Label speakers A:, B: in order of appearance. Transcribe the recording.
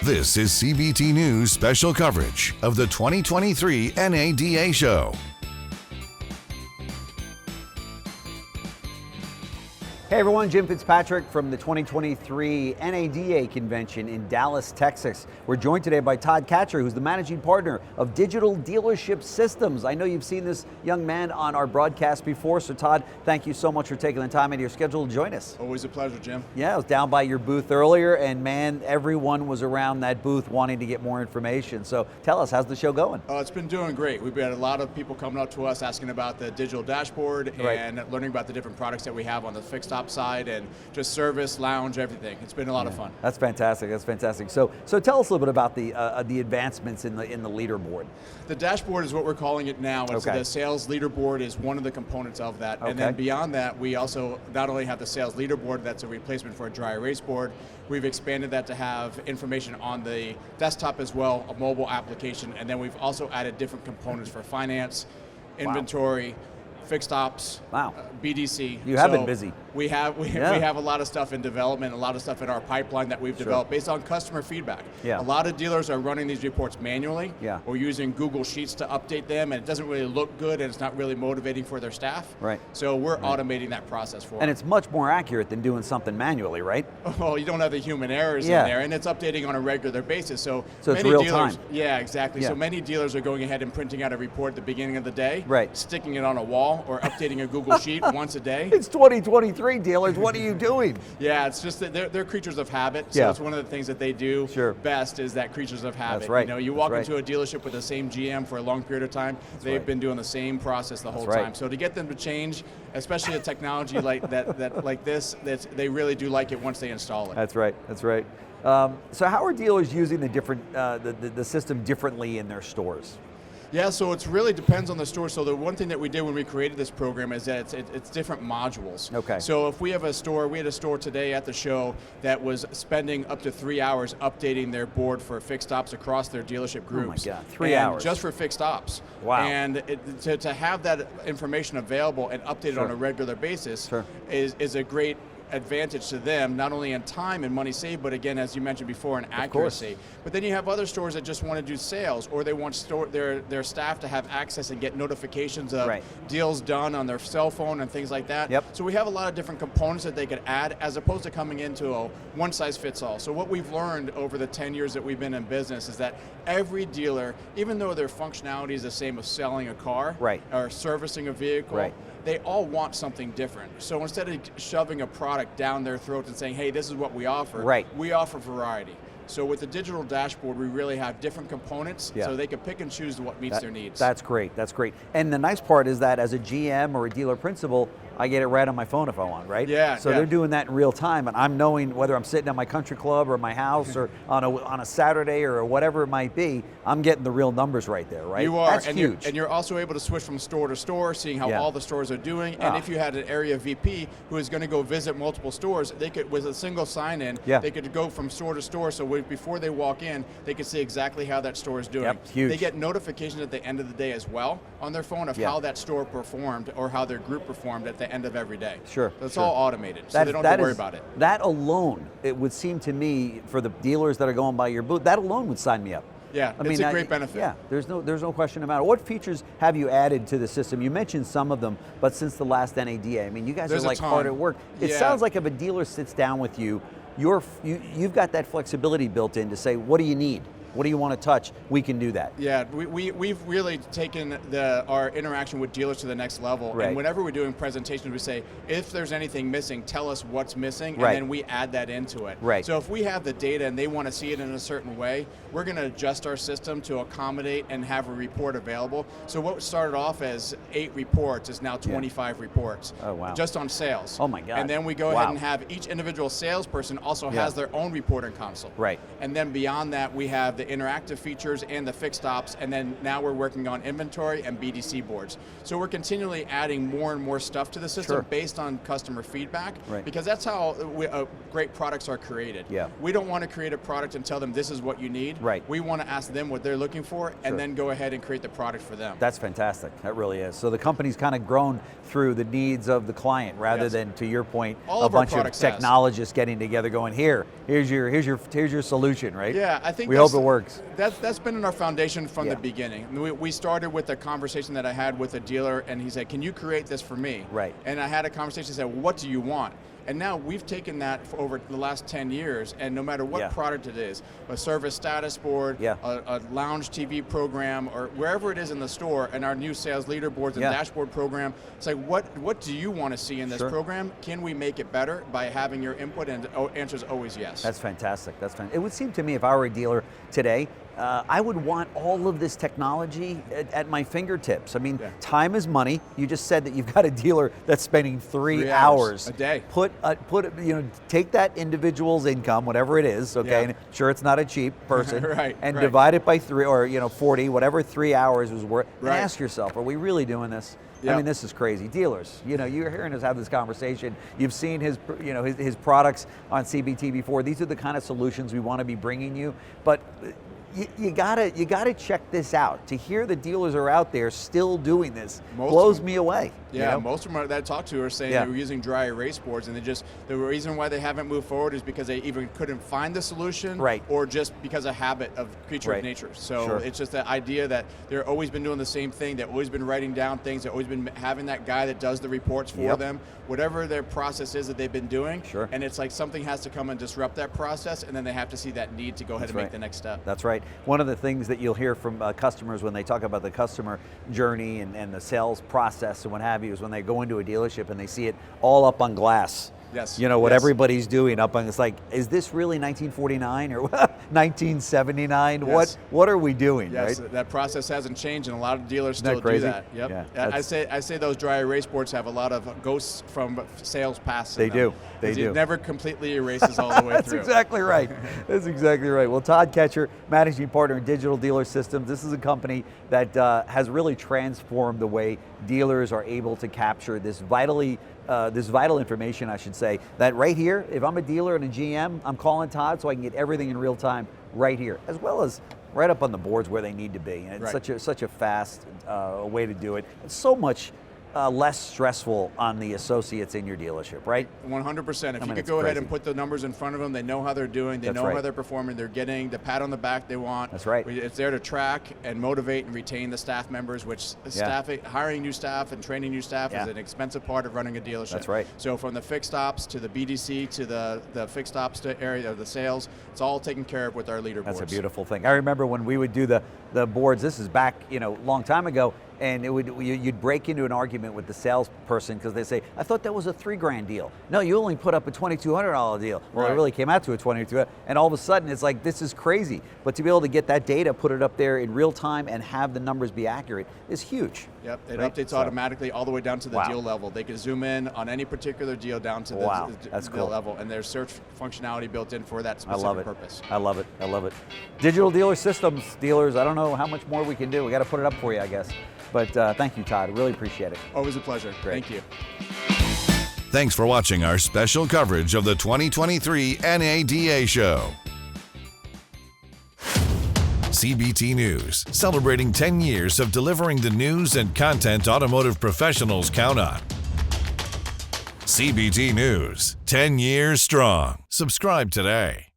A: This is CBT News special coverage of the 2023 NADA show.
B: Hey everyone, Jim Fitzpatrick from the 2023 NADA convention in Dallas, Texas. We're joined today by Todd Katcher, who's the managing partner of Digital Dealership Systems. I know you've seen this young man on our broadcast before, so Todd, thank you so much for taking the time out of your schedule to join us.
C: Always a pleasure, Jim.
B: Yeah, I was down by your booth earlier, and man, everyone was around that booth wanting to get more information. So tell us, how's the show going?
C: It's been doing great. We've had a lot of people coming up to us asking about the digital dashboard and learning about the different products that we have on the fixed side and just service, lounge, everything. It's been a lot of fun.
B: That's fantastic. That's fantastic. So tell us a little bit about the advancements in the leaderboard.
C: The dashboard is what we're calling it now. It's the sales leaderboard is one of the components of that. And then beyond that, we also not only have the sales leaderboard that's a replacement for a dry erase board, we've expanded that to have information on the desktop as well, a mobile application, and then we've also added different components for finance, inventory, fixed ops, BDC.
B: You have been busy.
C: We have a lot of stuff in development, a lot of stuff in our pipeline that we've developed based on customer feedback. A lot of dealers are running these reports manually or using Google Sheets to update them, and it doesn't really look good and it's not really motivating for their staff. So we're automating that process for them.
B: And it's much more accurate than doing something manually, right?
C: Well, you don't have the human errors in there, and it's updating on a regular basis. So
B: it's
C: many
B: real
C: dealers,
B: time.
C: Yeah, exactly. So many dealers are going ahead and printing out a report at the beginning of the day, sticking it on a wall or updating a Google Sheet once a day.
B: It's 2023, dealers. What are you doing?
C: Yeah, it's just that they're creatures of habit. So it's one of the things that they do best is that creatures of habit.
B: That's right.
C: You know, you walk into a dealership with the same GM for a long period of time. They've been doing the same process the whole time. So to get them to change, especially a technology like that, like this, they really do like it once they install it.
B: That's right. That's right. So how are dealers using the different the system differently in their stores?
C: Yeah, so it really depends on the store. So the one thing that we did when we created this program is that it's different modules. So if we have a store, we had a store today at the show that was spending up to 3 hours updating their board for fixed ops across their dealership groups.
B: Oh my God, 3 hours.
C: Just for fixed ops.
B: Wow.
C: And to have that information available and updated on a regular basis is a great advantage to them, not only in time and money saved, but again, as you mentioned before, in accuracy. But then you have other stores that just want to do sales, or they want their staff to have access and get notifications of deals done on their cell phone and things like that. So we have a lot of different components that they could add, as opposed to coming into a one-size-fits-all. So what we've learned over the 10 years that we've been in business is that every dealer, even though their functionality is the same as selling a car or servicing a vehicle, they all want something different. So instead of shoving a product down their throat and saying, hey, this is what we offer, we offer variety. So with the digital dashboard, we really have different components, so they can pick and choose what meets their needs.
B: That's great. That's great. And the nice part is that as a GM or a dealer principal, I get it right on my phone if I want, right? So they're doing that in real time, and I'm knowing whether I'm sitting at my country club or my house or on a Saturday or whatever it might be, I'm getting the real numbers right there, right?
C: You are,
B: That's huge.
C: And you're also able to switch from store to store, seeing how all the stores are doing. And if you had an area VP who is going to go visit multiple stores, they could, with a single sign-in, they could go from store to store. So before they walk in, they could see exactly how that store is doing.
B: Huge.
C: They get notifications at the end of the day as well on their phone of how that store performed or how their group performed at the end of every day. It's all automated, so they don't have to worry about it.
B: That alone, it would seem to me, for the dealers that are going by your booth, that alone would sign me up.
C: Yeah, it's a great benefit.
B: Yeah, there's no question about it. What features have you added to the system? You mentioned some of them, but since the last NADA, I mean, you guys are like hard at work. It sounds like if a dealer sits down with you, you've got that flexibility built in to say, what do you need? What do you want to touch? We can do that.
C: Yeah, we've really taken our interaction with dealers to the next level. And whenever we're doing presentations, we say, if there's anything missing, tell us what's missing, and then we add that into it. So if we have the data and they want to see it in a certain way, we're going to adjust our system to accommodate and have a report available. So what started off as 8 reports is now 25 reports.
B: Oh, wow.
C: Just on sales.
B: Oh my God.
C: And then we go ahead and have each individual salesperson also has their own reporting console. And then beyond that, we have the interactive features and the fixed ops, and then now we're working on inventory and BDC boards. So we're continually adding more and more stuff to the system based on customer feedback, because that's how great products are created. We don't want to create a product and tell them this is what you need. We want to ask them what they're looking for and then go ahead and create the product for them.
B: That's fantastic. That really is. So the company's kind of grown through the needs of the client rather than, to your point, a bunch of technologists getting together going, here's your solution, right?
C: Yeah, I think
B: we hope it works.
C: That's been in our foundation from the beginning. We started with a conversation that I had with a dealer, and he said, can you create this for me? And I had a conversation and said, well, what do you want? And now we've taken that for over the last 10 years, and no matter what product it is, a service status board, a lounge TV program, or wherever it is in the store, and our new sales leaderboards and dashboard program, it's like, what do you want to see in this program? Can we make it better by having your input? And the answer is always yes.
B: That's fantastic. That's fantastic. It would seem to me if I were a dealer today, I would want all of this technology at my fingertips. I mean, time is money. You just said that you've got a dealer that's spending 3 hours
C: a day.
B: Take that individual's income, whatever it is, okay, and sure it's not a cheap person, and divide it by 3 or 40, whatever 3 hours was worth, and ask yourself, are we really doing this? I mean, this is crazy. Dealers, you're hearing us have this conversation. You've seen his products on CBT before. These are the kind of solutions we want to be bringing you, but you gotta check this out. To hear the dealers are out there still doing this blows me away.
C: Most of them that I talked to are saying they were using dry erase boards, and the reason why they haven't moved forward is because they either couldn't find the solution, or just because of habit of creature of nature. So it's just the idea that they've always been doing the same thing. They've always been writing down things. They've always been having that guy that does the reports for them, whatever their process is that they've been doing. And it's like something has to come and disrupt that process, and then they have to see that need to go ahead and make the next step.
B: That's right. One of the things that you'll hear from customers when they talk about the customer journey and the sales process and what have you is when they go into a dealership and they see it all up on glass. What everybody's doing up on, it's like, is this really 1949 or 1979? What are we doing?
C: That process hasn't changed, and a lot of dealers still do that. I say those dry erase boards have a lot of ghosts from sales past.
B: They do.
C: It never completely erases all the way through.
B: That's exactly right. That's exactly right. Well, Todd Katcher, managing partner in Digital Dealer Systems. This is a company that has really transformed the way dealers are able to capture this vital information, I should say, that right here, if I'm a dealer and a GM, I'm calling Todd so I can get everything in real time right here, as well as right up on the boards where they need to be. And it's such a fast way to do it. It's so much less stressful on the associates in your dealership, right?
C: 100%. If you could go ahead and put the numbers in front of them, they know how they're doing, they know how they're performing, they're getting the pat on the back they want.
B: That's right.
C: It's there to track and motivate and retain the staff members, which hiring new staff and training new staff is an expensive part of running a dealership.
B: That's right.
C: So from the fixed ops to the BDC to the fixed ops area of the sales, it's all taken care of with our leaderboards.
B: That's a beautiful thing. I remember when we would do the boards, this is back, long time ago, and you'd break into an argument with the salesperson because they say, I thought that was a $3,000 deal. No, you only put up a $2,200 deal. Well, it really came out to a $2,200, and all of a sudden it's like, this is crazy. But to be able to get that data, put it up there in real time, and have the numbers be accurate is huge.
C: It updates automatically all the way down to the deal level. They can zoom in on any particular deal down to the deal level, and there's search functionality built in for that specific purpose.
B: I love it. Digital Dealer Systems, dealers, I don't know how much more we can do. We got to put it up for you, I guess. But thank you, Todd. Really appreciate it.
C: Always a pleasure.
B: Great.
C: Thank you.
A: Thanks for watching our special coverage of the 2023 NADA show. CBT News, celebrating 10 years of delivering the news and content automotive professionals count on. CBT News, 10 years strong. Subscribe today.